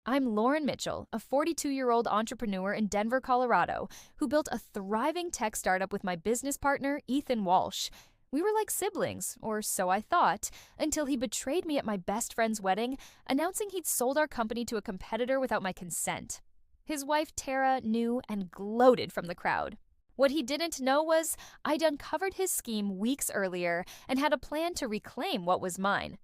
I'm Lauren Mitchell, a 42-year-old entrepreneur in Denver, Colorado, who built a thriving tech startup with my business partner, Ethan Walsh. We were like siblings, or so I thought, until he betrayed me at my best friend's wedding, announcing he'd sold our company to a competitor without my consent. His wife, Tara, knew and gloated from the crowd. What he didn't know was I'd uncovered his scheme weeks earlier and had a plan to reclaim what was mine.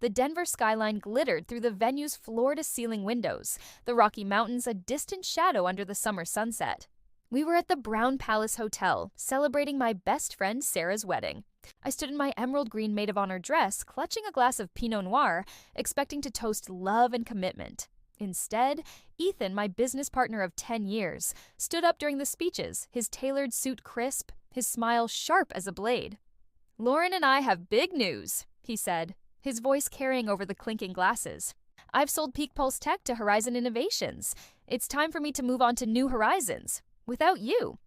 The Denver skyline glittered through the venue's floor-to-ceiling windows, the Rocky Mountains a distant shadow under the summer sunset. We were at the Brown Palace Hotel, celebrating my best friend Sarah's wedding. I stood in my emerald green maid of honor dress, clutching a glass of Pinot Noir, expecting to toast love and commitment. Instead, Ethan, my business partner of 10 years, stood up during the speeches, his tailored suit crisp, his smile sharp as a blade. "Lauren and I have big news," he said, his voice carrying over the clinking glasses. "I've sold Peak Pulse Tech to Horizon Innovations. It's time for me to move on to new horizons. Without you."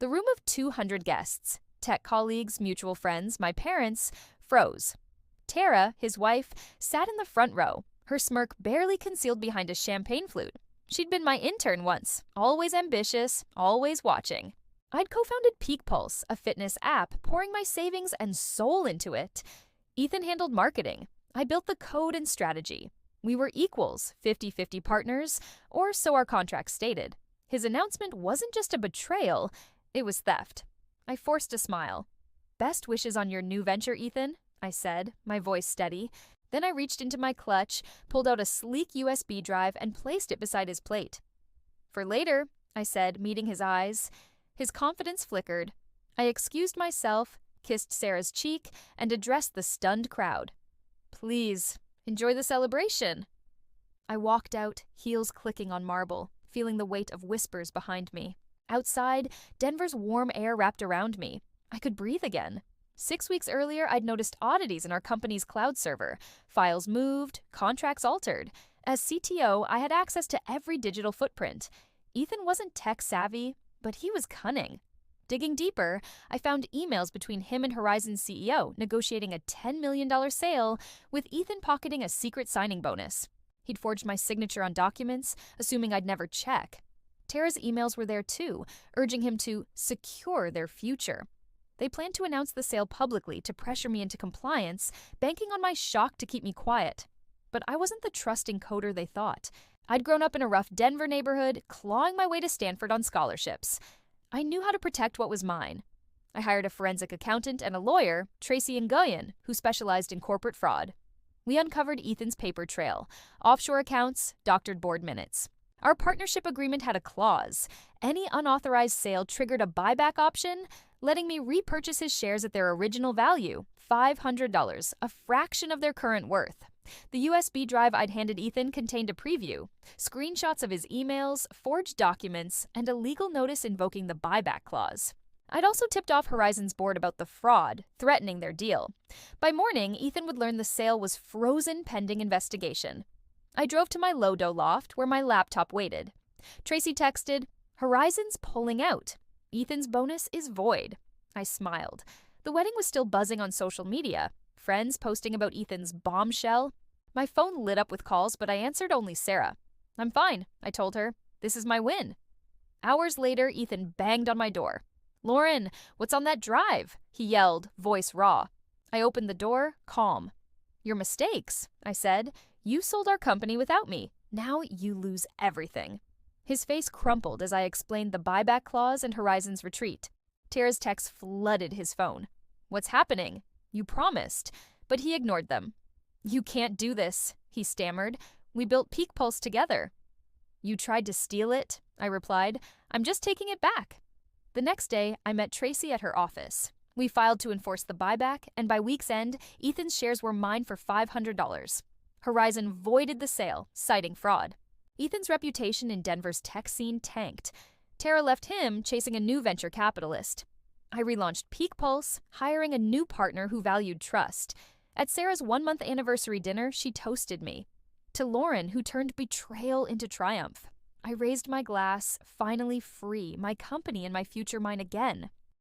The room of 200 guests, tech colleagues, mutual friends, my parents, froze. Tara, his wife, sat in the front row, her smirk barely concealed behind a champagne flute. She'd been my intern once, always ambitious, always watching. I'd co-founded Peak Pulse, a fitness app, pouring my savings and soul into it. Ethan handled marketing. I built the code and strategy. We were equals, 50-50 partners, or so our contract stated. His announcement wasn't just a betrayal, it was theft. I forced a smile. "Best wishes on your new venture, Ethan," I said, my voice steady. Then I reached into my clutch, pulled out a sleek USB drive, and placed it beside his plate. "For later," I said, meeting his eyes. His confidence flickered. I excused myself, kissed Sarah's cheek, and addressed the stunned crowd. "Please, enjoy the celebration." I walked out, heels clicking on marble, feeling the weight of whispers behind me. Outside, Denver's warm air wrapped around me. I could breathe again. 6 weeks earlier, I'd noticed oddities in our company's cloud server. Files moved, contracts altered. As CTO, I had access to every digital footprint. Ethan wasn't tech-savvy, but he was cunning. Digging deeper, I found emails between him and Horizon's CEO negotiating a $10 million sale, with Ethan pocketing a secret signing bonus. He'd forged my signature on documents, assuming I'd never check. Tara's emails were there too, urging him to secure their future. They planned to announce the sale publicly to pressure me into compliance, banking on my shock to keep me quiet. But I wasn't the trusting coder they thought. I'd grown up in a rough Denver neighborhood, clawing my way to Stanford on scholarships. I knew how to protect what was mine. I hired a forensic accountant and a lawyer, Tracy and Goyen, who specialized in corporate fraud. We uncovered Ethan's paper trail, offshore accounts, doctored board minutes. Our partnership agreement had a clause. Any unauthorized sale triggered a buyback option, letting me repurchase his shares at their original value, $500, a fraction of their current worth. The USB drive I'd handed Ethan contained a preview, screenshots of his emails, forged documents, and a legal notice invoking the buyback clause. I'd also tipped off Horizon's board about the fraud, threatening their deal. By morning, Ethan would learn the sale was frozen pending investigation. I drove to my Lodo loft, where my laptop waited. Tracy texted, "Horizon's pulling out. Ethan's bonus is void." I smiled. The wedding was still buzzing on social media. Friends posting about Ethan's bombshell. My phone lit up with calls, but I answered only Sarah. "I'm fine," I told her. "This is my win." Hours later, Ethan banged on my door. "Lauren, what's on that drive?" he yelled, voice raw. I opened the door, calm. "Your mistakes," I said. "You sold our company without me. Now you lose everything." His face crumpled as I explained the buyback clause and Horizon's retreat. Tara's texts flooded his phone. "What's happening? You promised." But he ignored them. "You can't do this," he stammered. "We built Peak Pulse together." "You tried to steal it," I replied. "I'm just taking it back." The next day, I met Tracy at her office. We filed to enforce the buyback, and by week's end, Ethan's shares were mine for $500. Horizon voided the sale, citing fraud. Ethan's reputation in Denver's tech scene tanked. Tara left him chasing a new venture capitalist. I relaunched Peak Pulse, hiring a new partner who valued trust. At Sarah's 1-month anniversary dinner, she toasted me. To Lauren, who turned betrayal into triumph. I raised my glass, finally free, my company and my future mine again.